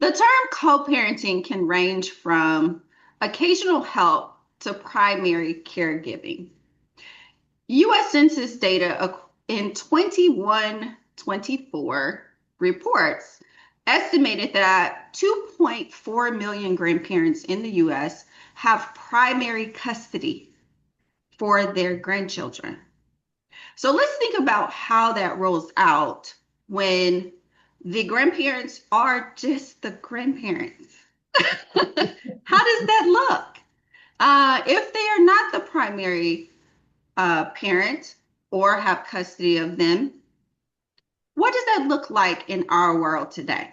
The term co-parenting can range from occasional help to primary caregiving. U.S. Census data in 21-24 reports estimated that 2.4 million grandparents in the U.S. have primary custody for their grandchildren. So let's think about how that rolls out when the grandparents are just the grandparents. How does that look? If they are not the primary parent or have custody of them, what does that look like in our world today?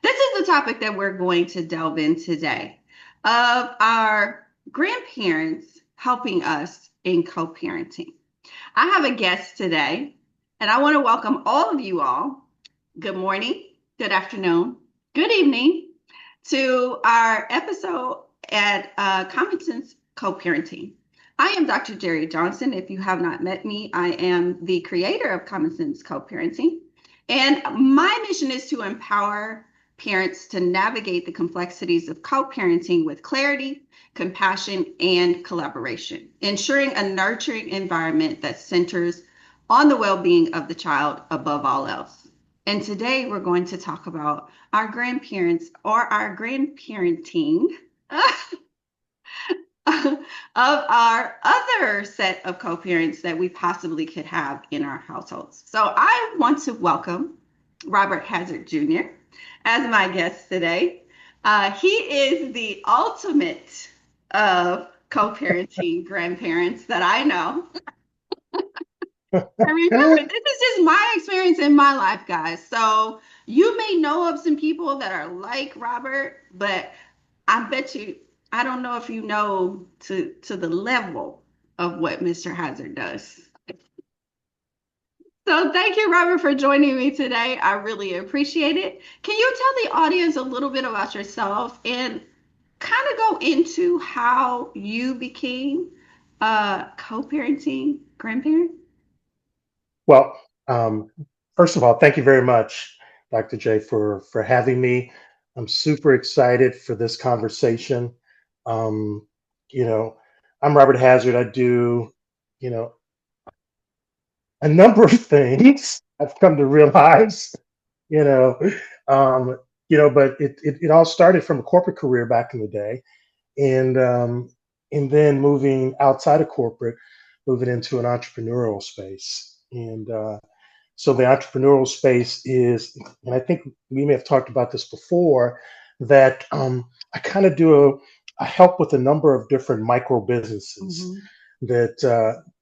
This is the topic that we're going to delve in today of our grandparents helping us in co-parenting. I have a guest today, and I want to welcome all of you all. Good morning, good afternoon, good evening to our episode at Common Sense Co-Parenting. I am Dr. Jerry Johnson. If you have not met me, I am the creator of Common Sense Co-Parenting. And my mission is to empower parents to navigate the complexities of co-parenting with clarity, compassion, and collaboration, ensuring a nurturing environment that centers on the well-being of the child above all else. And today we're going to talk about our grandparents or our grandparenting of our other set of co-parents that we possibly could have in our households. So I want to welcome Robert Hazard Jr. as my guest today. He is the ultimate of co-parenting grandparents that I know. I remember, this is just my experience in my life, guys. So you may know of some people that are like Robert, but I bet you, I don't know if you know to the level of what Mr. Hazard does. So thank you, Robert, for joining me today. I really appreciate it. Can you tell the audience a little bit about yourself and kind of go into how you became a co-parenting grandparent? Well, um, first of all, thank you very much, Dr. J, for having me. I'm super excited for this conversation. Um, you know, I'm Robert Hazard. I do, you know, a number of things I've come to realize, you know, um, but it all started from a corporate career back in the day, and then moving outside of corporate, moving into an entrepreneurial space, and so the entrepreneurial space is, and I think we may have talked about this before, that I kind of I help with a number of different micro businesses Mhm. that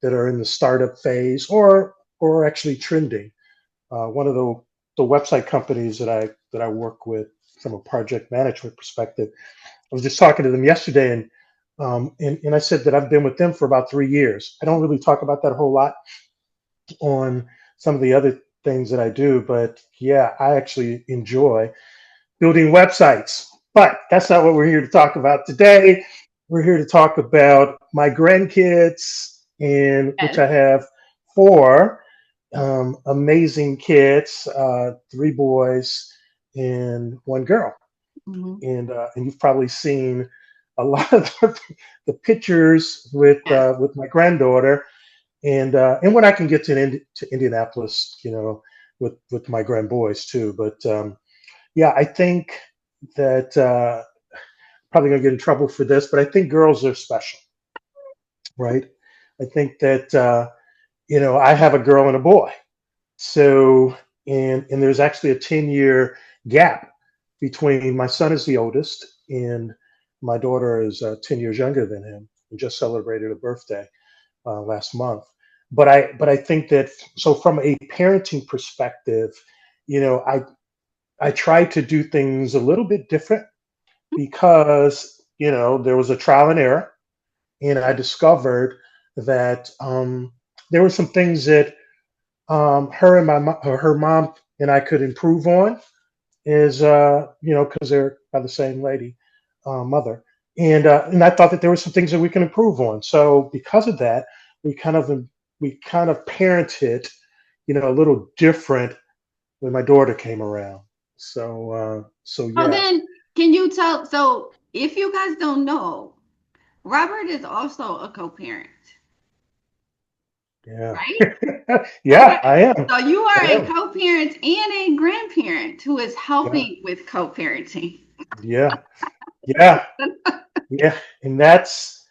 are in the startup phase or actually trending. One of the website companies that I work with from a project management perspective, I was just talking to them yesterday, and I said that I've been with them for about 3 years. I don't really talk about that a whole lot on some of the other things that I do, but yeah, I actually enjoy building websites. But that's not what we're here to talk about today. We're here to talk about my grandkids, and which Yes. I have four amazing kids, three boys and one girl. Mhm. And you've probably seen a lot of the pictures Yes. with my granddaughter, and when I can get to Indianapolis, with my grand boys too. But yeah, I think that probably gonna get in trouble for this, but I think girls are special, right? I think that I have a girl and a boy, so and there's actually a 10-year gap between my son is the oldest and my daughter is 10 years younger than him. We just celebrated a birthday last month. But I think that, so from a parenting perspective, you know, I I try to do things a little bit different because there was a trial and error, and I discovered that there were some things that her mom and I could improve on, is because they're by the same lady, mother, and I thought that there were some things that we can improve on. So because of that, we kind of we kind of parented, a little different when my daughter came around. So Oh, yeah, then can you tell? So, if you guys don't know, Robert is also a co-parent, yeah, right? yeah. Okay. I am. So you are I a am. co-parent and a grandparent who is Yeah, helping with co-parenting. yeah, yeah, yeah. And that's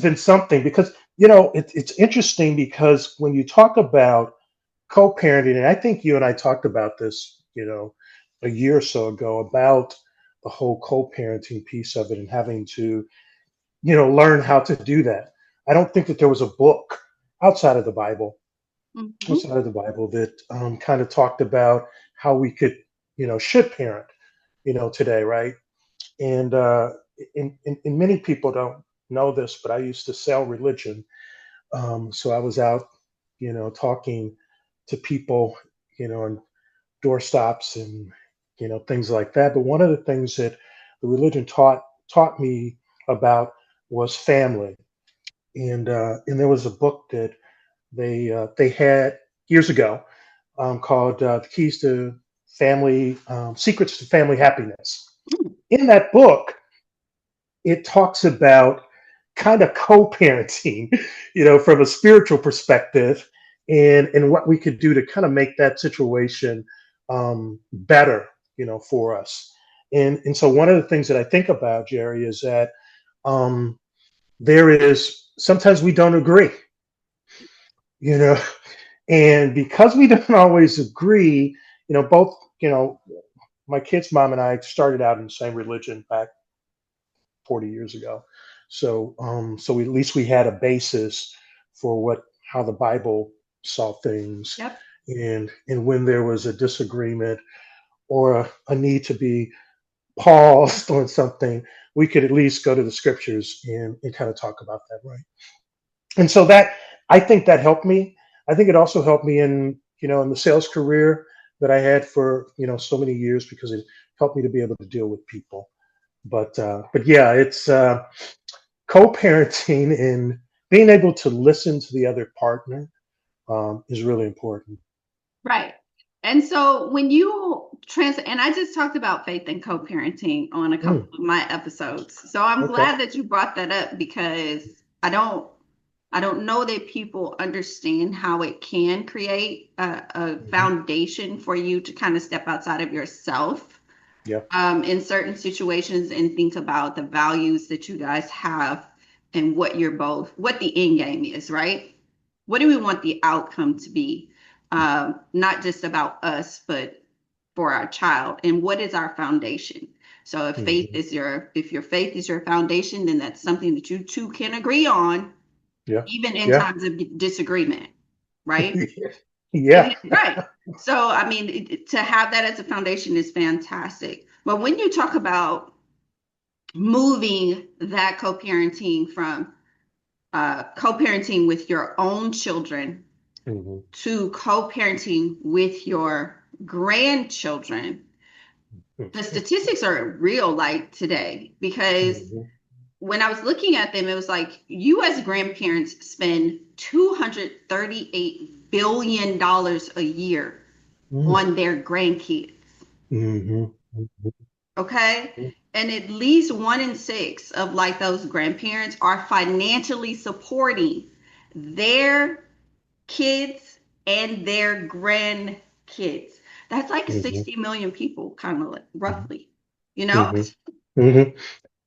been something because it's interesting because when you talk about co-parenting, and I think you and I talked about this, a year or so ago about the whole co-parenting piece of it and having to, learn how to do that. I don't think that there was a book outside of the Bible, Mhm. outside of the Bible that kind of talked about how we could, should parent, today, right? And and many people don't know this, but I used to sell religion. So I was out, talking to people, on doorstops and things like that. But one of the things that the religion taught me about was family, and there was a book that they had years ago called "The Keys to Family Secrets to Family Happiness." Mm. In that book, it talks about kind of co-parenting, from a spiritual perspective, and what we could do to kind of make that situation better, for us. And so one of the things that I think about, Jerry, is that um, there is sometimes we don't agree, you know, and because we don't always agree, both, my kid's mom and I started out in the same religion back 40 years ago. So at least we had a basis for how the Bible saw things. Yep. And when there was a disagreement or a need to be paused on something, we could at least go to the scriptures and kind of talk about that, right? And so that, I think that helped me. I think it also helped me in the sales career that I had for, so many years because it helped me to be able to deal with people. But yeah, it's co-parenting and being able to listen to the other partner is really important. Right. And so when you and I just talked about faith and co-parenting on a couple Mm, of my episodes. So I'm okay. glad that you brought that up because I don't know that people understand how it can create a Hmm. foundation for you to kind of step outside of yourself Yeah. in certain situations and think about the values that you guys have and what the end game is, right? What do we want the outcome to be? Not just about us, but for our child. And what is our foundation? So Hmm. if your faith is your foundation, then that's something that you two can agree on, Yeah. even in Yeah. times of disagreement, right? Yeah. Right. So, I mean, to have that as a foundation is fantastic. But when you talk about moving that co-parenting from co-parenting with your own children Hmm. to co-parenting with your grandchildren, the statistics are real like today because Hmm. when I was looking at them, it was like US grandparents spend $238 billion a year on their grandkids. Hmm. Okay. And at least 1 in 6 of like those grandparents are financially supporting their kids and their grandkids. That's like Hmm. 60 million people, kind of like Hmm. roughly, you know? Hmm. Hmm.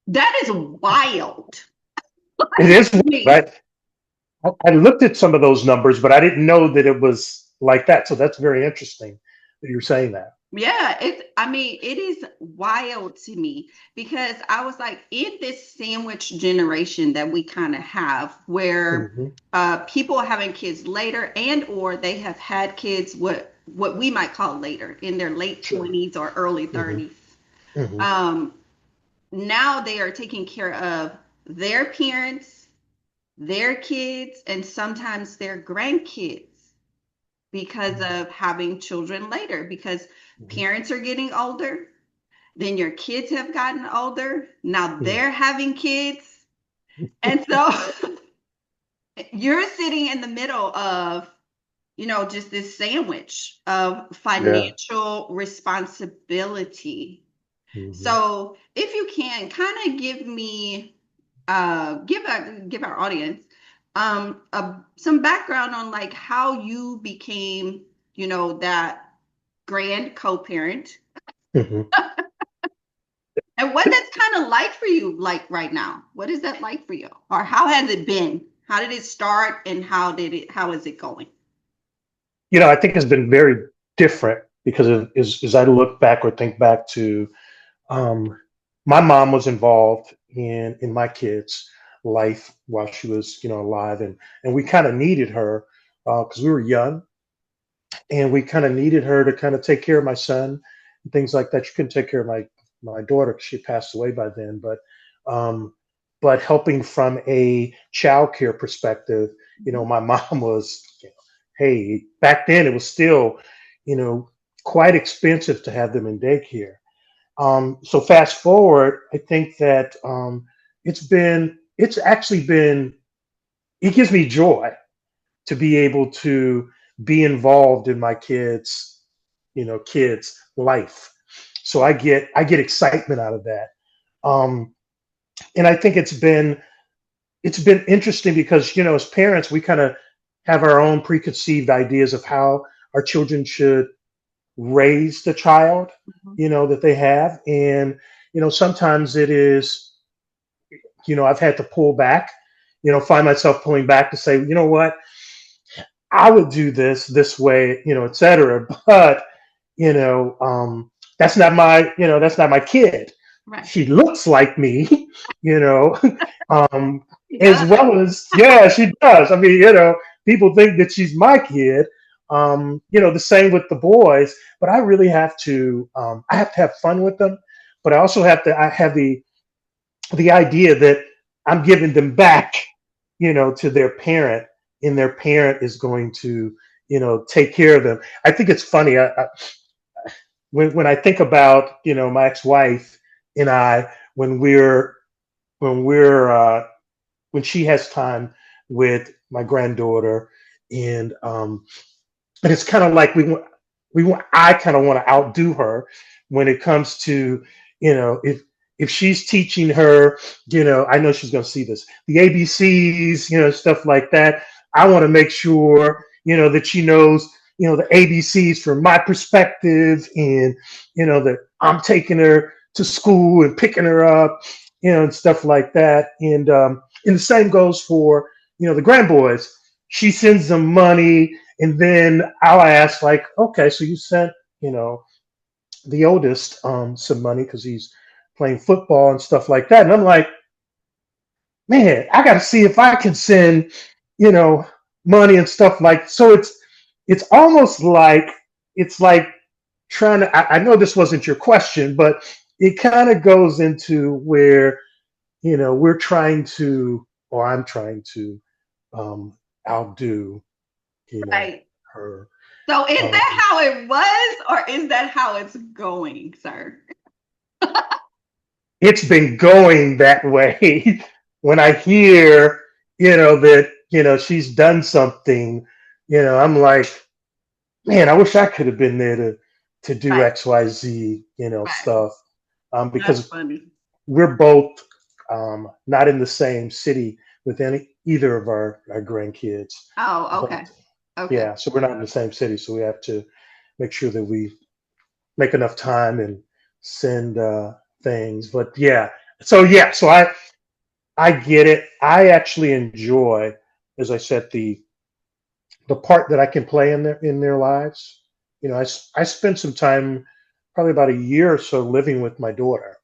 That is wild It is to me. right. I looked at some of those numbers, but I didn't know that it was like that. So that's very interesting that you're saying that. Yeah, I mean, it is wild to me because I was like, in this sandwich generation that we kind of have, where Hmm. people are having kids later and or they have had kids what we might call later in their late Sure. 20s or early Hmm. 30s. Hmm. Um, Now they are taking care of their parents, their kids, and sometimes their grandkids because of having children later because Hmm. parents are getting older, then your kids have gotten older, now Hmm. they're having kids, and so you're sitting in the middle of just this sandwich of Yeah. financial responsibility. Hmm. So if you can kind of give me, give our audience some background on like how you became, that grand co-parent, Hmm. and what that's kind of like for you, like right now. What is that like for you? Or how has it been? How did it start and how is it going? I think it's been very different because as I look back or think back to, um, my mom was involved in my kids' life while she was, alive, and we kind of needed her because we were young, and we kind of needed her to kind of take care of my son and things like that. She couldn't take care of my daughter because she passed away by then, um, but helping from a child care perspective, my mom was, hey, back then it was still, you know, quite expensive to have them in daycare. So fast forward, I think that it's actually been, it gives me joy to be able to be involved in my kids life. So I get excitement out of that. Um, and I think it's been interesting because, as parents, we kind of have our own preconceived ideas of how our children should raise the child, Mhm. that they have. And, sometimes it is, I've had to pull back, find myself pulling back to say, you know what, I would do this way, et cetera. But, you know, um, that's not my kid. Right. She looks like me, you know, um, He as does. well as, yeah, she does. I mean, people think that she's my kid. The same with the boys, but I have to have fun with them, but I have the idea that I'm giving them back, to their parent, and their parent is going to, take care of them. I think it's funny. When I think about, my ex-wife and I, when we're when she has time with my granddaughter, and and it's kind of like I kind of want to outdo her when it comes to, if she's teaching her, I know she's going to see this, the ABCs, stuff like that. I want to make sure, that she knows, the ABCs from my perspective, and, that I'm taking her to school and picking her up, and stuff like that. And the same goes for, the grandboys. She sends them money, and then I'll ask, like, okay, so you sent, you know, the oldest some money because he's playing football and stuff like that. And I'm like, man, I got to see if I can send, you know, money and stuff like. So it's almost like it's like trying to. I know this wasn't your question, but it kind of goes into where, we're trying to, or I'm trying to, um, outdo, Right. her. So is Um, that how it was, or is that how it's going, sir? it's been going that way. When I hear, that, she's done something, I'm like, man, I wish I could have been there to do Right. XYZ, Right. stuff. That's Because funny. we're both not in the same city with either of our grandkids. Oh, But okay. Okay. yeah, so we're not in the same city, so we have to make sure that we make enough time and send things. But so I get it. I actually enjoy, as I said, the part that I can play in their lives. I spent some time, probably about a year or so, living with my daughter.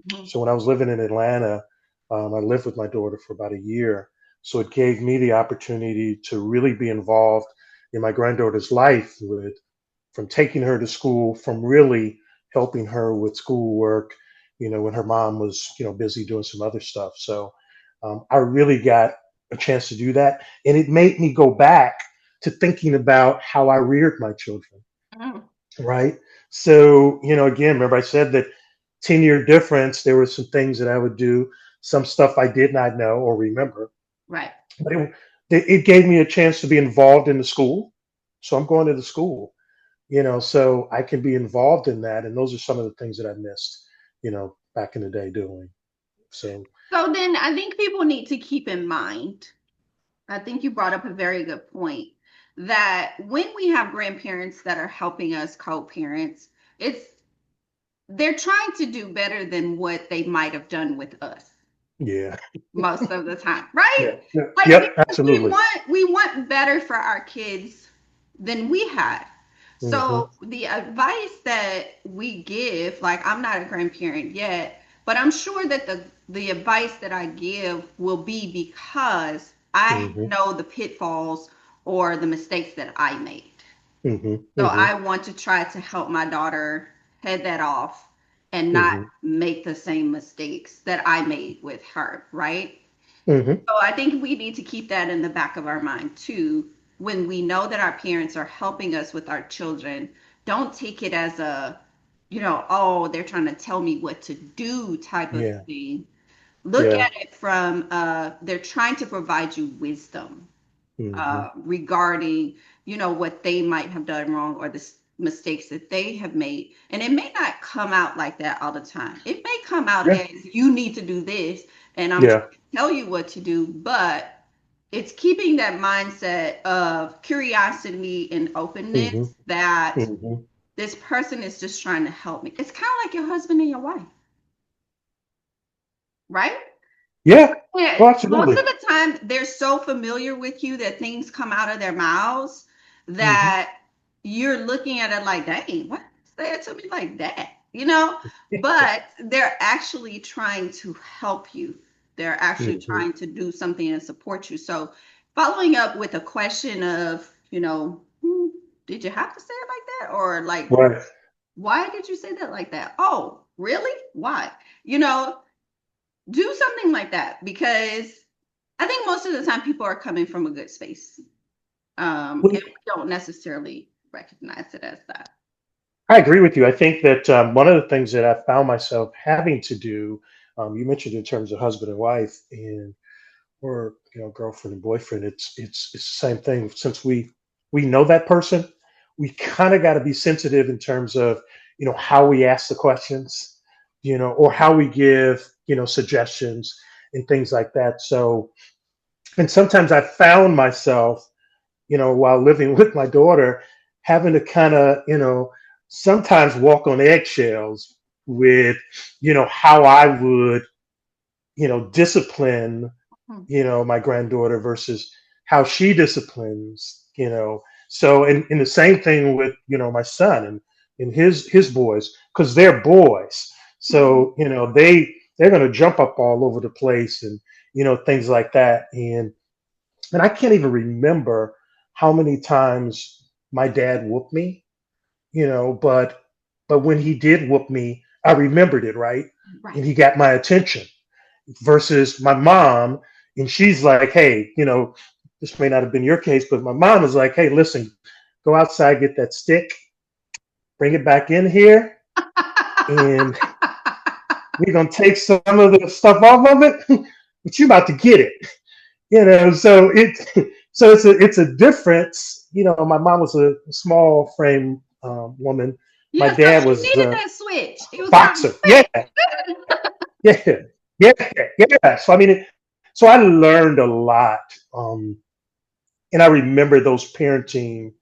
Mhm. So when I was living in Atlanta, I lived with my daughter for about a year. So it gave me the opportunity to really be involved in my granddaughter's life, from taking her to school, from really helping her with schoolwork, when her mom was, busy doing some other stuff. So I really got a chance to do that. And it made me go back to thinking about how I reared my children, Mhm. right? So, again, remember I said that 10-year difference, there were some things that I would do, some stuff I did not know or remember, Right. but it gave me a chance to be involved in the school. So I'm going to the school, so I can be involved in that. And those are some of the things that I missed, back in the day doing. So, So then I think people need to keep in mind, I think you brought up a very good point that when we have grandparents that are helping us co-parents, it's they're trying to do better than what they might have done with us yeah. most of the time, right? Yeah. Yeah. Like Yep. because we Absolutely. want we want better for our kids than we had. Hmm. So the advice that we give, like I'm not a grandparent yet, but I'm sure that the advice that I give will be because I Hmm. know the pitfalls or the mistakes that I made. Hmm. So Hmm. I want to try to help my daughter head that off and not Hmm. make the same mistakes that I made with her, right? Hmm. So I think we need to keep that in the back of our mind too. When we know that our parents are helping us with our children, don't take it as a, oh, they're trying to tell me what to do type of Yeah. thing. Look Yeah. at it from, they're trying to provide you wisdom Hmm. regarding, what they might have done wrong or the mistakes that they have made. And it may not come out like that all the time. It may come out Yeah. as you need to do this, and I'm trying Yeah. to tell you what to do, but it's keeping that mindset of curiosity and Hmm. openness that Hmm. this person is just trying to help me. It's kind of like your husband and your wife, right? Yeah. Yeah, Oh, most absolutely. of the time they're so familiar with you that things come out of their mouths Hmm. that you're looking at it like, dang, what say it to me like that? But they're actually trying to help you. They're actually Hmm. trying to do something and support you. So following up with a question of, did you have to say it like that? Or like, Right. why did you say that like that? Oh, really? Why? You know, do something like that because I think most of the time people are coming from a good space, Well, and we don't necessarily recognize it as that. I agree with you. I think that one of the things that I found myself having to do, you mentioned in terms of husband and wife, and or girlfriend and boyfriend, it's the same thing. Since we know that person, we kind of got to be sensitive in terms of how we ask the questions, or how we give suggestions and things like that. So, and sometimes I found myself, while living with my daughter, having to kind of, sometimes walk on eggshells with, how I would, discipline, Mhm. my granddaughter versus how she disciplines, So, and the same thing with, my son and his boys, because they're boys. Mhm. So, they're going to jump up all over the place and, things like that. And I can't even remember how many times my dad whooped me, but when he did whoop me, I remembered it, right? Right. And he got my attention versus my mom. And she's like, hey, this may not have been your case, but my mom is like, hey, listen, go outside, get that stick, bring it back in here, and we're gonna take some of the stuff off of it, but you're about to get it. So it's a difference. My mom was a small frame woman. My Yeah, so dad she was needed a that switch. It was time to boxer. Yeah, switch. yeah, yeah, yeah. So I learned a lot, and I remember those parenting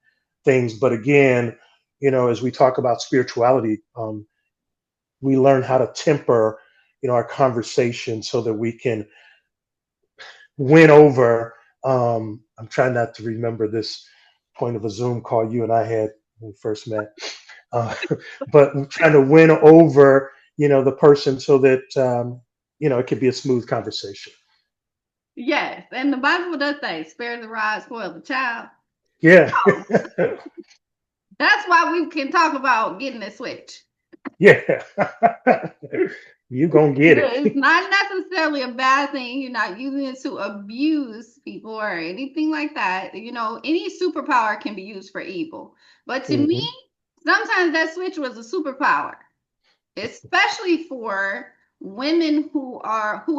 things. But again, as we talk about spirituality, we learn how to temper, our conversation so that we can win over. I'm trying not to remember this point of a Zoom call you and I had when we first met, uh, but we're trying to win over, the person so that it could be a smooth conversation. Yes, and the Bible does say, "Spare the rod, spoil the child." Yeah. So that's why we can talk about getting a switch. Yeah. You gonna get It's it. not necessarily a bad thing. You're not using it to abuse people or anything like that. Any superpower can be used for evil. But to me, Hmm. sometimes that switch was a superpower, especially for women who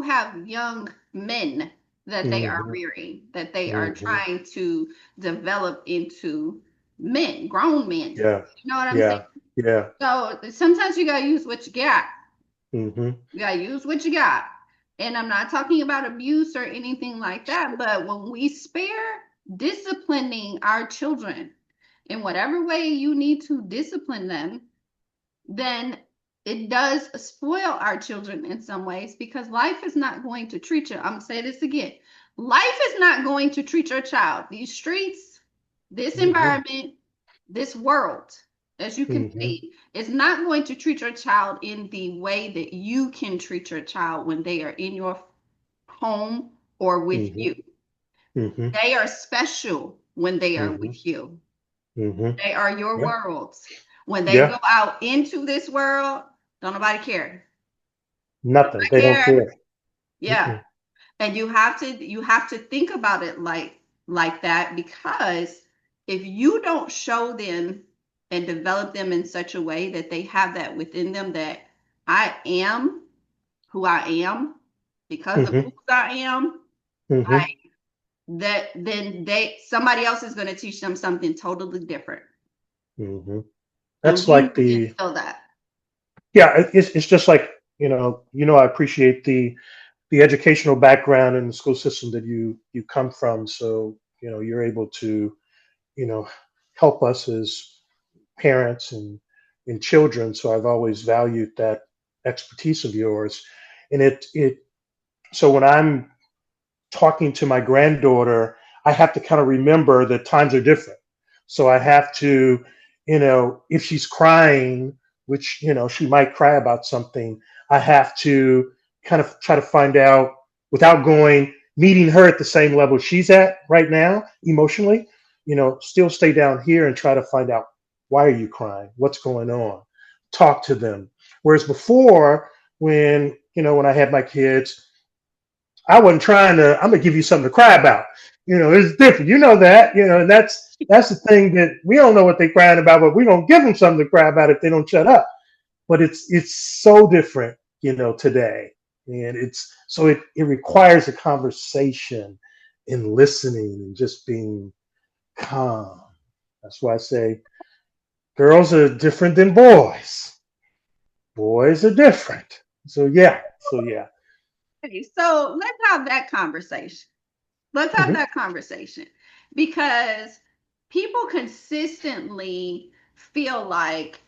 have young men that they are Hmm. rearing, that they are Hmm. trying to develop into. men, grown men. Yeah. You know what I'm saying? Yeah. Yeah. So sometimes you gotta use what you got. Mm-hmm. You gotta use what you got. And I'm not talking about abuse or anything like that, but when we spare disciplining our children in whatever way you need to discipline them, then it does spoil our children in some ways because life is not going to treat you. I'm going to say this again. Life is not going to treat your child. These streets, this Mm-hmm. environment, this world, as you can Mm-hmm. see, is not going to treat your child in the way that you can treat your child when they are in your home or with Mm-hmm. you. Mm-hmm. They are special when they are Mm-hmm. with you. Mm-hmm. They are your Yeah. worlds. When they go Yeah. out into this world, don't nobody care. Nothing. Nobody They don't care. care. Yeah. Mm-mm. And you have to think about it like that because if you don't show them and develop them in such a way that they have that within them that I am who I am because of Mm-hmm. who I am, Mm-hmm. like that then they somebody else is going to teach them something totally different. Mm-hmm. And That's we need like to the instill that. yeah. It's just like I appreciate the educational background and the school system that you come from, so you're able to you know help us as parents and children. So I've always valued that expertise of yours, and it so when I'm talking to my granddaughter, I have to kind of remember that times are different. So I have to, if she's crying, which, she might cry about something, I have to kind of try to find out without meeting her at the same level she's at right now, emotionally, still stay down here and try to find out why are you crying? What's going on? Talk to them. Whereas before, when I had my kids, I wasn't trying to. I'm gonna give you something to cry about. It's different. You know that. And that's the thing that we don't know what they're crying about, but we're gonna give them something to cry about if they don't shut up. But it's so different, today, and it requires a conversation and listening and just being calm. That's why I say girls are different than boys. Boys are different. So yeah. So yeah. Okay, so let's have that conversation. Let's have Hmm. that conversation because people consistently feel like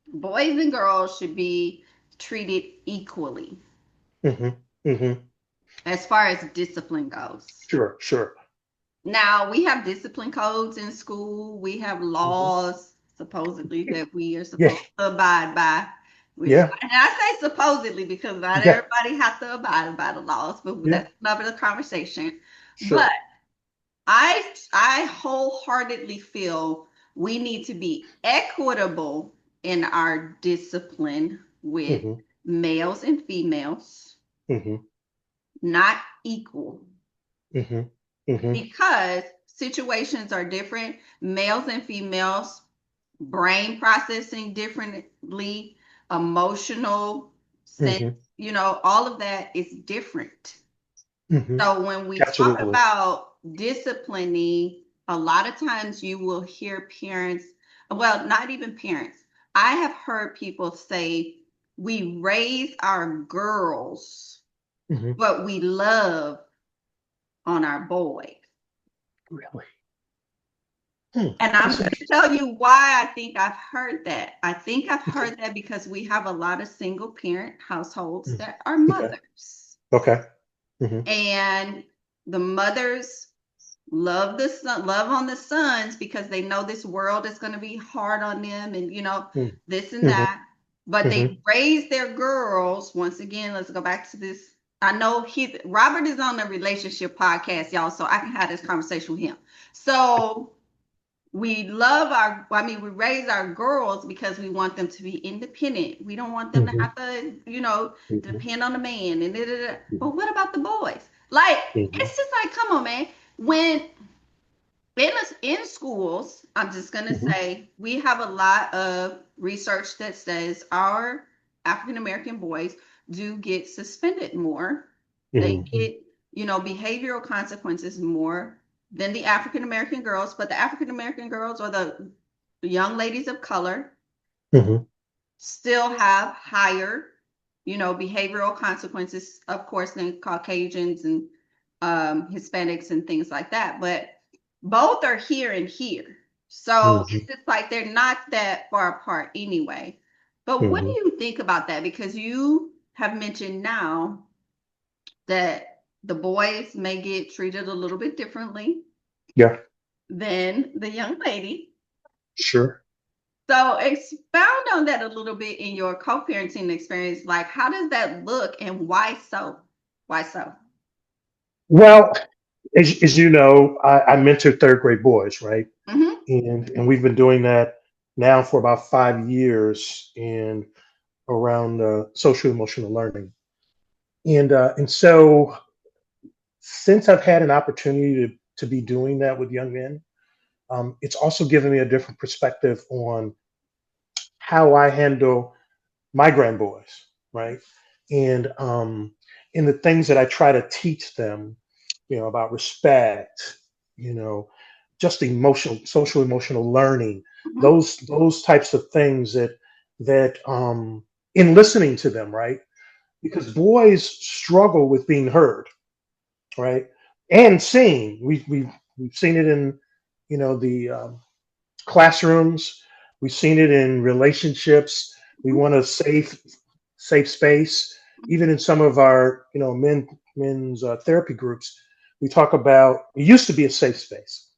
boys and girls should be treated equally Hmm. Hmm. as far as discipline goes. Sure. Sure. Now, we have discipline codes in school, we have Hmm. laws supposedly that we are Yeah. supposed to abide by. Yeah. And I say supposedly because not Yeah. everybody has to abide by the laws, but Yeah. that's another conversation. But Sure. I wholeheartedly feel we need to be equitable in our discipline with Hmm. males and females, Hmm. not equal, Hmm. Hmm. because situations are different. Males and females, brain processing differently, emotional sense, Hmm. all of that is different. Hmm. So when we talk Absolutely. about disciplining, a lot of times you will hear parents, well, not even parents. I have heard people say, we raise our girls, Hmm. but we love on our boys. Really. Hmm. And I'm That's going to interesting. tell you why I think I've heard that. I think I've Okay. heard that because we have a lot of single parent households Mm. that are Okay. mothers. Okay. Hmm. And the mothers love the son, love on the sons because they know this world is going to be hard on them and this and Hmm. that. But Hmm. they raise their girls. Once again, let's go back to this. I know Robert is on the relationship podcast, y'all, so I can have this conversation with him. So we raise our girls because we want them to be independent. We don't want them to Hmm. have to, Hmm. depend on the man and da, da, da. But what about the boys? Like, Hmm. it's just like, come on, man. When in schools, I'm just gonna Hmm. say we have a lot of research that says our African American boys do get suspended more. They Hmm. get, behavioral consequences more then the African American girls, but the African American girls or the young ladies of color Hmm. still have higher, behavioral consequences, of course, than Caucasians and Hispanics and things like that. But both are here and here. So Hmm. it's just like they're not that far apart anyway. But what do Hmm. you think about that? Because you have mentioned now that the boys may get treated a little bit differently Yeah, than the young lady. sure. So expound on that a little bit in your co-parenting experience. Like, how does that look and why so? Why so? Well, as you know, I mentor third grade boys, right? Mm-hmm. And we've been doing that now for about 5 years and around social emotional learning. And so since I've had an opportunity to be doing that with young men, it's also given me a different perspective on how I handle my grand boys, right? And in the things that I try to teach them, about respect, you know, just emotional, social emotional learning, Mm-hmm. those types of things that in listening to them, right? Because boys struggle with being heard, right? And seen. We've seen it in, the classrooms. We've seen it in relationships. We want a safe space. Even in some of our, men's therapy groups, we talk about it used to be a safe space.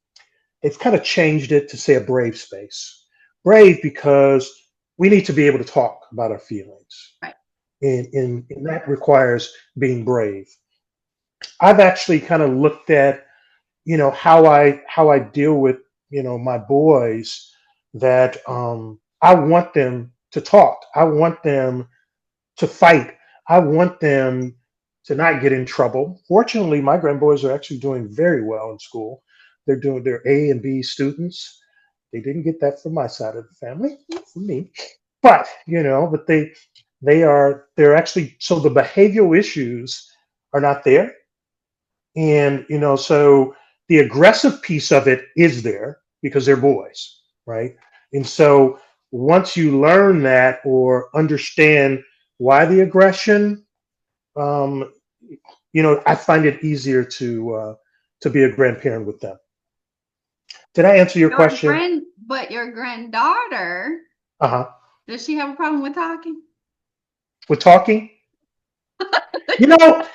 They've kind of changed it to say a brave space. Brave because we need to be able to talk about our feelings, Right. and that requires being brave. I've actually kind of looked at, how I deal with, my boys, that I want them to talk. I want them to fight. I want them to not get in trouble. Fortunately, my grandboys are actually doing very well in school. They're A and B students. They didn't get that from my side of the family, from me. But they're actually, so the behavioral issues are not there. And, so the aggressive piece of it is there because they're boys, right? And so once you learn that or understand why the aggression, um, I find it easier to be a grandparent with them. Did I answer your question? But your granddaughter, Uh-huh. does she have a problem with talking? With talking, you know,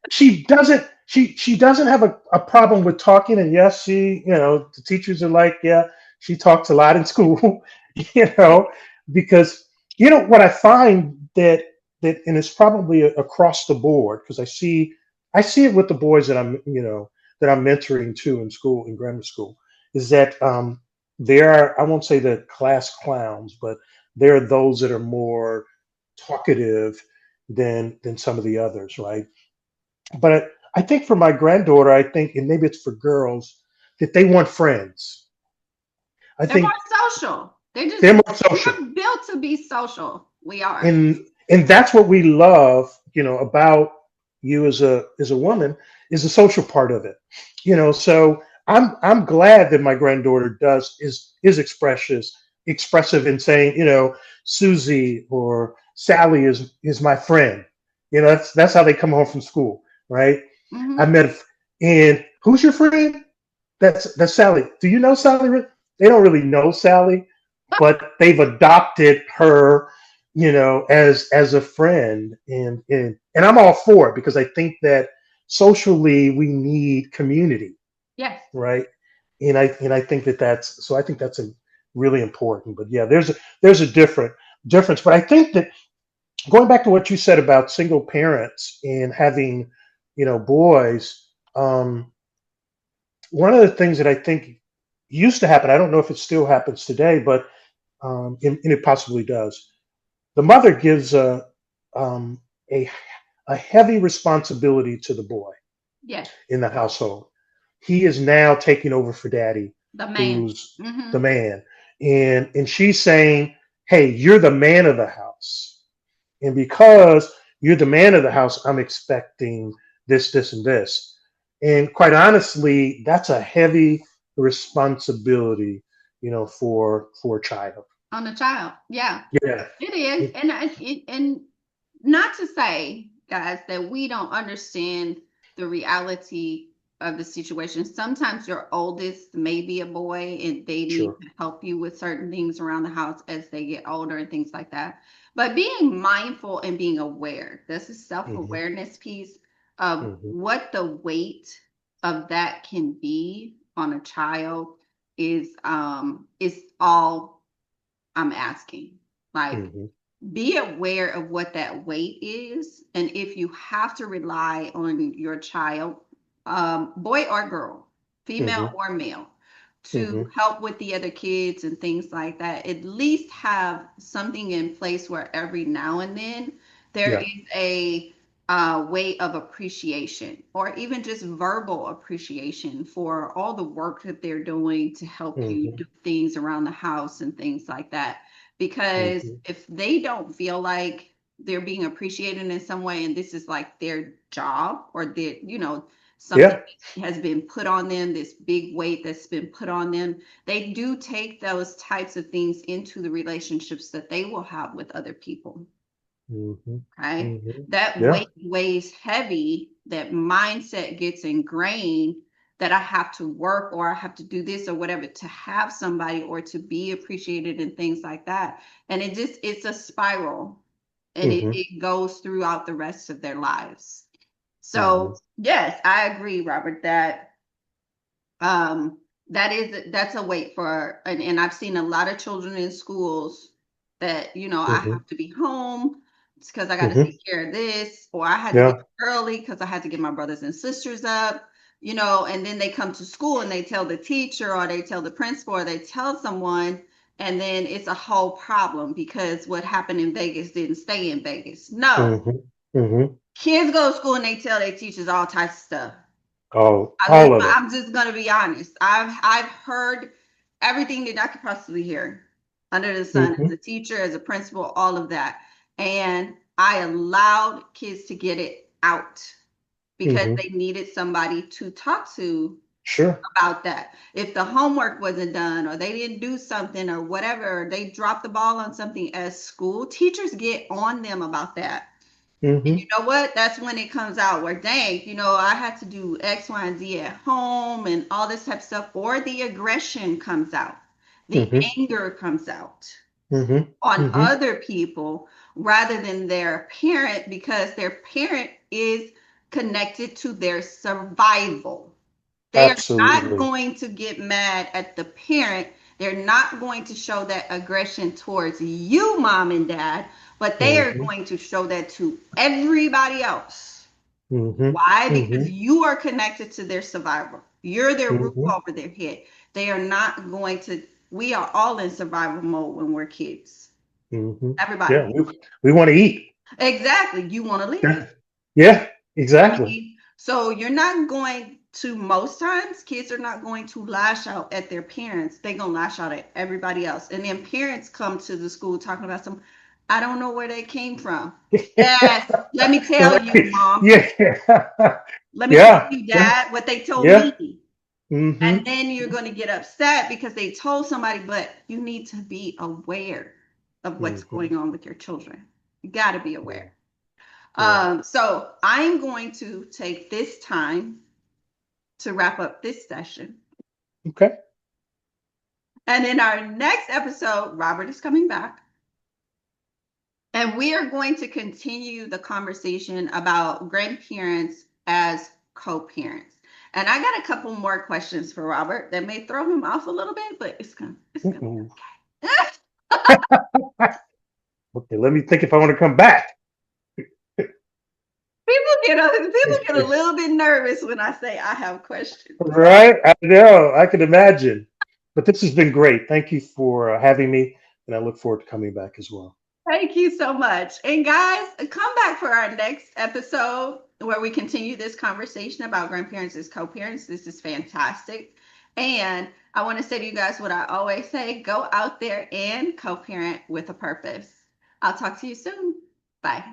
she doesn't have a problem with talking. And yes, the teachers are like, yeah, she talks a lot in school. you know because what I find that and it's probably across the board, because I see it with the boys that I'm mentoring too in school, in grammar school, is that there are, I won't say the class clowns, but there are those that are more talkative than some of the others, right? But I think for my granddaughter, I think, and maybe it's for girls, that they want friends. I They're more think social. they're more social, We're built to be social. We are. and that's what we love, about you as a woman, is the social part of it. So I'm glad that my granddaughter is expressive in saying, Susie or Sally is my friend. That's how they come home from school, right? I Mm-hmm. met, and who's your friend? That's Sally. Do you know Sally? They don't really know Sally, but they've adopted her, as a friend, and I'm all for it, because I think that socially we need community, Yes. right? And I think that's a really important. But yeah, there's a difference. But I think that, going back to what you said about single parents and having, boys, one of the things that I think used to happen, I don't know if it still happens today, but and it possibly does. The mother gives um, a a heavy responsibility to the boy Yes. in the household. He is now taking over for daddy, The man. who's Mm-hmm. the man, and she's saying, "Hey, you're the man of the house, and because you're the man of the house, I'm expecting this, this, and this." And quite honestly, that's a heavy responsibility, for a child. On a child. Yeah, Yeah. it is. And not to say, guys, that we don't understand the reality of the situation. Sometimes your oldest may be a boy and they need Sure. to help you with certain things around the house as they get older and things like that. But being mindful and being aware, this is Hmm. self-awareness piece of Hmm. what the weight of that can be on a child is all I'm asking. Like, Hmm. be aware of what that weight is. And if you have to rely on your child, boy or girl, female Hmm. or male, to Hmm. help with the other kids and things like that, at least have something in place where every now and then there Yeah. is a way of appreciation or even just verbal appreciation for all the work that they're doing to help you Hmm. do things around the house and things like that. Because Hmm. if they don't feel like they're being appreciated in some way and this is like their job or their, something Yeah. has been put on them, this big weight that's been put on them, they do take those types of things into the relationships that they will have with other people. Hmm. Okay. Hmm. That Yeah. weight weighs heavy, that mindset gets ingrained that I have to work or I have to do this or whatever to have somebody or to be appreciated and things like that. And it's a spiral and it, Hmm. it goes throughout the rest of their lives. Hmm. So, yes, I agree, Robert, that um that's a wait for and I've seen a lot of children in schools that I Hmm. have to be home because I got to Hmm. take care of this, or I had to get Yeah. up early because I had to get my brothers and sisters up, and then they come to school and they tell the teacher or they tell the principal or they tell someone, and then it's a whole problem because what happened in Vegas didn't stay in Vegas. No, Hmm. Hmm. kids go to school and they tell their teachers all types of stuff. Oh, all of it. I'm just gonna be honest. I've heard everything that I could possibly hear under the sun as Hmm. a teacher, as a principal, all of that. And I allowed kids to get it out because Hmm. they needed somebody to talk to Sure. about that. If the homework wasn't done or they didn't do something or whatever, they dropped the ball on something at school, teachers get on them about that. And you Hmm. know what? That's when it comes out where, dang, I had to do X, Y, and Z at home and all this type of stuff. Or the aggression comes out, the Hmm. anger comes out Hmm. on Hmm. other people rather than their parent because their parent is connected to their survival. They are not Absolutely. going to get mad at the parent. They're not going to show that aggression towards you, mom and dad, but they are Hmm. going to show that to everybody else. Hmm. Why? Because Hmm. you are connected to their survival. You're their roof Hmm. over their head. They are not going to, we are all in survival mode when we're kids. Hmm. Everybody. Yeah, we want to eat. Exactly. You want to live. Yeah, yeah, I exactly. mean, so you're not going to, most times, kids are not going to lash out at their parents. They're going to lash out at everybody else. And then parents come to the school talking about some, I don't know where they came from. Yes, let me tell you, Right. mom. Yeah. Let me tell Yeah. you, Yeah. dad, what they told Yeah. me. Hmm. And then you're going to get upset because they told somebody, but you need to be aware of what's Hmm. going on with your children. You got to be Yeah. aware. Yeah. So I'm going to take this time to wrap up this session. Okay. And in our next episode, Robert is coming back. And we are going to continue the conversation about grandparents as co parents. And I got a couple more questions for Robert that may throw him off a little bit, but it's gonna Mm-mm. be okay. Okay. Let me think if I want to come back. People get a little bit nervous when I say I have questions. Right? I know. I can imagine. But this has been great. Thank you for having me, and I look forward to coming back as well. Thank you so much. And guys, come back for our next episode where we continue this conversation about grandparents as co-parents. This is fantastic. And I want to say to you guys what I always say, go out there and co-parent with a purpose. I'll talk to you soon. Bye.